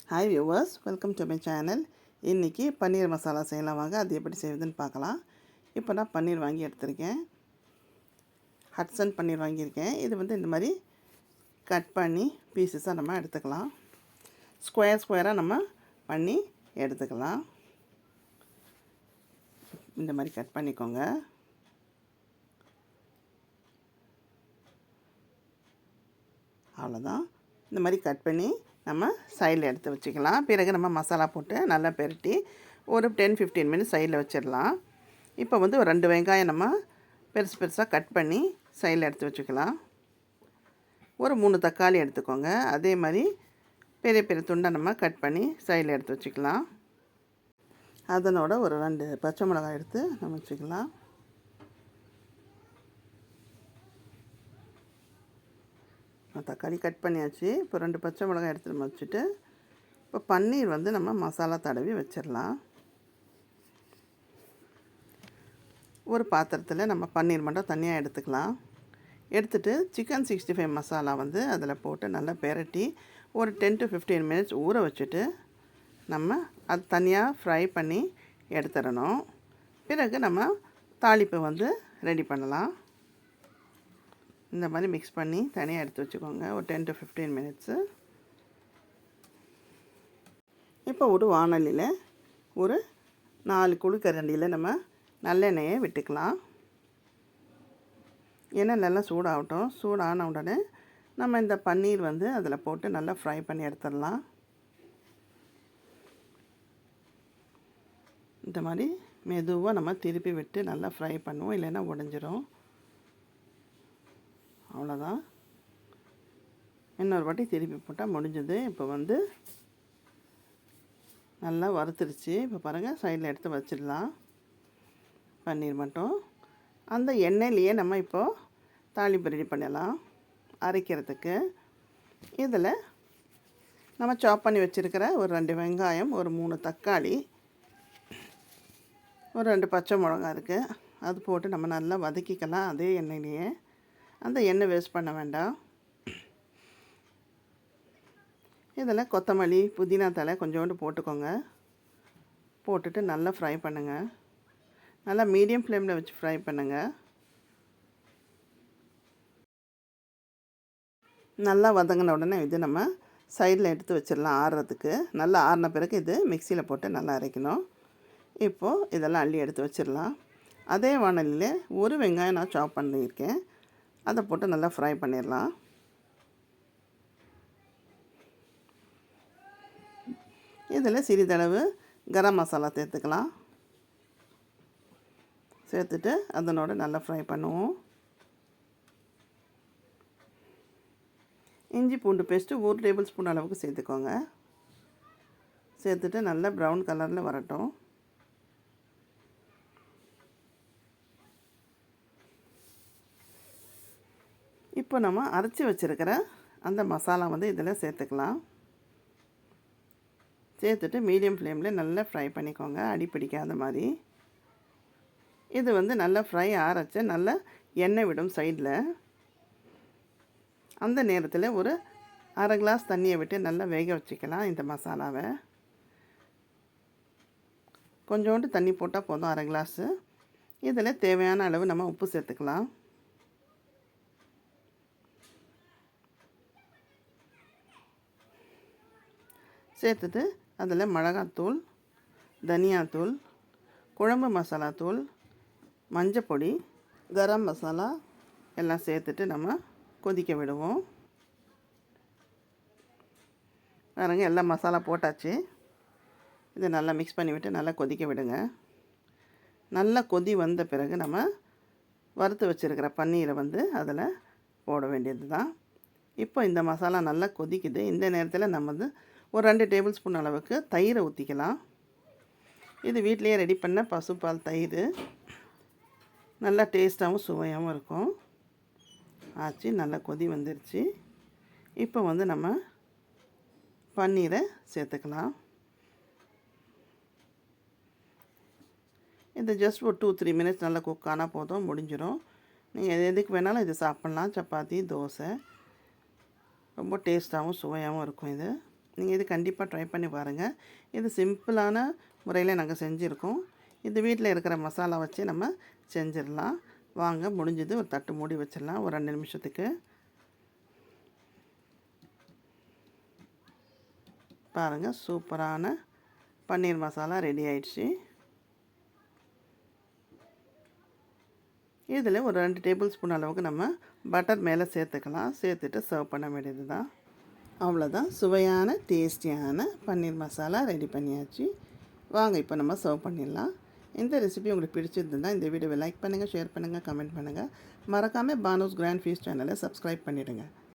Hi viewers, welcome to my channel. இன்றைக்கி பன்னீர் மசாலா செய்யலாம் வாங்க. அது எப்படி செய்வதுன்னு பார்க்கலாம். இப்போ நான் பன்னீர் வாங்கி எடுத்திருக்கேன். ஹட்சன் பன்னீர் வாங்கியிருக்கேன். இது இந்த மாதிரி கட் பண்ணி பீசஸாக நம்ம எடுத்துக்கலாம். ஸ்கொயராக நம்ம பண்ணி எடுத்துக்கலாம். இந்த மாதிரி கட் பண்ணிக்கோங்க. அவ்வளோதான். இந்த மாதிரி கட் பண்ணி நம்ம சைடில் எடுத்து வச்சுக்கலாம். பிறகு நம்ம மசாலா போட்டு நல்லா பெரட்டி ஒரு 10-15 மினிட்ஸ் சைடில் வச்சிடலாம். இப்போ ஒரு 2 வெங்காயம் நம்ம பெருசாக கட் பண்ணி சைடில் எடுத்து வச்சுக்கலாம். ஒரு 3 தக்காளி எடுத்துக்கோங்க. அதே மாதிரி பெரிய துண்டை நம்ம கட் பண்ணி சைடில் எடுத்து வச்சுக்கலாம். அதனோட ஒரு 2 பச்சை மிளகாய் எடுத்து நம்ம வச்சுக்கலாம். தக்காளி கட் பண்ணியாச்சு. இப்போ 2 பச்சை மிளகாய் எடுத்து நம்ம வச்சுட்டு இப்போ பன்னீர் நம்ம மசாலா தடவி வச்சிடலாம். ஒரு பாத்திரத்தில் நம்ம பன்னீர் மட்டும் தனியாக எடுத்துக்கலாம். எடுத்துகிட்டு சிக்கன் 65 மசாலா அதில் போட்டு நல்லா பெரட்டி ஒரு 10-15 மினிட்ஸ் ஊற வச்சுட்டு நம்ம அது தனியாக ஃப்ரை பண்ணி எடுத்துடணும். பிறகு நம்ம தாளிப்பு ரெடி பண்ணலாம். இந்த மாதிரி மிக்ஸ் பண்ணி தனியாக எடுத்து வச்சுக்கோங்க ஒரு 10-15 மினிட்ஸு. இப்போ ஒரு வாணலியில் ஒரு 4 குழிக்கரண்டியில் நம்ம நல்லெண்ணெயை விட்டுக்கலாம். எண்ணெய் நல்லா சூடாகட்டும். சூடான உடனே நம்ம இந்த பன்னீர் அதில் போட்டு நல்லா ஃப்ரை பண்ணி எடுத்துடலாம். இந்த மாதிரி மெதுவாக நம்ம திருப்பி விட்டு நல்லா ஃப்ரை பண்ணுவோம், இல்லைன்னா உடஞ்சிரும். அவ்வளோதான். இன்னொரு வாட்டி திருப்பி போட்டால் முடிஞ்சது. இப்போ நல்லா வறுத்துருச்சு. இப்போ பாருங்கள், சைடில் எடுத்து வச்சிடலாம். பன்னீர் மட்டும் அந்த எண்ணெயிலேயே நம்ம இப்போது தாளிப்பு ரெடி பண்ணலாம். அரைக்கிறதுக்கு இதில் நம்ம சாப் பண்ணி வச்சுருக்கிற ஒரு 2 வெங்காயம், ஒரு 3 தக்காளி, ஒரு 2 பச்சை மிளகா இருக்குது. அது போட்டு நம்ம நல்லா வதக்கிக்கலாம் அதே எண்ணெயிலேயே. அந்த எண்ணெய் வேஸ்ட் பண்ண வேண்டாம். இதில் கொத்தமல்லி, புதினா தழை கொஞ்சோண்டு போட்டுக்கோங்க. போட்டுட்டு நல்லா ஃப்ரை பண்ணுங்கள். நல்லா மீடியம் ஃப்ளேமில் வச்சு ஃப்ரை பண்ணுங்கள். நல்லா வதங்கின உடனே நம்ம சைடில் எடுத்து வச்சிடலாம் ஆறுறதுக்கு. நல்லா ஆறின பிறகு இது மிக்சியில் போட்டு நல்லா அரைக்கணும். இப்போது இதெல்லாம் அள்ளி எடுத்து வச்சிடலாம். அதே வாணலியில் ஒரு வெங்காயம் நான் சாப் பண்ணியிருக்கேன். அதை போட்டு நல்லா ஃப்ரை பண்ணிடலாம். இதில் சிறிதளவு கரம் மசாலா சேர்த்துக்கலாம். சேர்த்துட்டு அதனோட நல்லா ஃப்ரை பண்ணுவோம். இஞ்சி பூண்டு பேஸ்ட்டு 1 டேபிள் ஸ்பூன் அளவுக்கு சேர்த்துக்கோங்க. சேர்த்துட்டு நல்லா ப்ரௌன் கலரில் வரட்டும். இப்போ நம்ம அரைச்சி வச்சுருக்கிற அந்த மசாலா இதில் சேர்த்துக்கலாம். சேர்த்துட்டு மீடியம் ஃப்ளேமில் நல்லா ஃப்ரை பண்ணிக்கோங்க, அடி பிடிக்காத மாதிரி. இது நல்லா ஃப்ரை ஆரச்சு நல்லா எண்ணெய் விடும் சைடில். அந்த நேரத்தில் ஒரு அரை கிளாஸ் தண்ணியை விட்டு நல்லா வேக வச்சுக்கலாம் இந்த மசாலாவை. கொஞ்சோண்டு தண்ணி போட்டால் போதும், அரை கிளாஸு. இதில் தேவையான அளவு நம்ம உப்பு சேர்த்துக்கலாம். சேர்த்துட்டு அதில் மிளகாத்தூள், தனியாத்தூள், குழம்பு மசாலாத்தூள், மஞ்சப்பொடி, கரம் மசாலா எல்லாம் சேர்த்துட்டு நம்ம கொதிக்க விடுவோம். பாருங்க, எல்லா மசாலா போட்டாச்சு. இதை நல்லா மிக்ஸ் பண்ணி விட்டு நல்லா கொதிக்க விடுங்க. நல்லா கொதி வந்த பிறகு நம்ம வறுத்து வச்சுருக்கிற பன்னீரை அதில் போட வேண்டியது தான். இப்போ இந்த மசாலா நல்லா கொதிக்குது. இந்த நேரத்தில் நம்ம ஒரு 2 டேபிள் ஸ்பூன் அளவுக்கு தயிரை ஊற்றிக்கலாம். இது வீட்டிலையே ரெடி பண்ண பசுப்பால் தயிர். நல்லா டேஸ்ட்டாகவும் சுவையாகவும் இருக்கும். ஆச்சு, நல்லா கொதி வந்துருச்சு. இப்போ நம்ம பன்னீரை சேர்த்துக்கலாம். இது ஜஸ்ட் ஒரு 2-3 மினிட்ஸ் நல்லா குக் ஆனால் போதும், முடிஞ்சிடும். நீங்கள் எதுக்கு வேணாலும் இது சாப்பிட்லாம். சப்பாத்தி, தோசை ரொம்ப டேஸ்ட்டாகவும் சுவையாகவும் இருக்கும் இது. நீங்கள் இது கண்டிப்பாக ட்ரை பண்ணி பாருங்கள். இது சிம்பிளான முறையில் நாங்கள் செஞ்சுருக்கோம். இது வீட்டில் இருக்கிற மசாலா வச்சு நம்ம செஞ்சிடலாம். வாங்க, முடிஞ்சது. ஒரு தட்டு மூடி வச்சிடலாம் ஒரு 2 நிமிஷத்துக்கு. பாருங்கள், சூப்பரான பன்னீர் மசாலா ரெடி ஆயிடுச்சு. இதில் ஒரு 2 டேபிள் ஸ்பூன் அளவுக்கு நம்ம பட்டர் மேலே சேர்த்துக்கலாம். சேர்த்துட்டு சர்வ் பண்ண வேண்டியது தான். அவ்வளோதான், சுவையான டேஸ்டியான பன்னீர் மசாலா ரெடி பண்ணியாச்சு. வாங்க இப்போ நம்ம சர்வ் பண்ணிடலாம். இந்த ரெசிபி உங்களுக்கு பிடிச்சிருந்ததுன்னா இந்த வீடியோவை லைக் பண்ணுங்கள், ஷேர் பண்ணுங்கள், கமெண்ட் பண்ணுங்கள். மறக்காமல் பானூஸ் கிராண்ட் ஃபீஸ்ட் சேனலை சப்ஸ்கிரைப் பண்ணிவிடுங்க.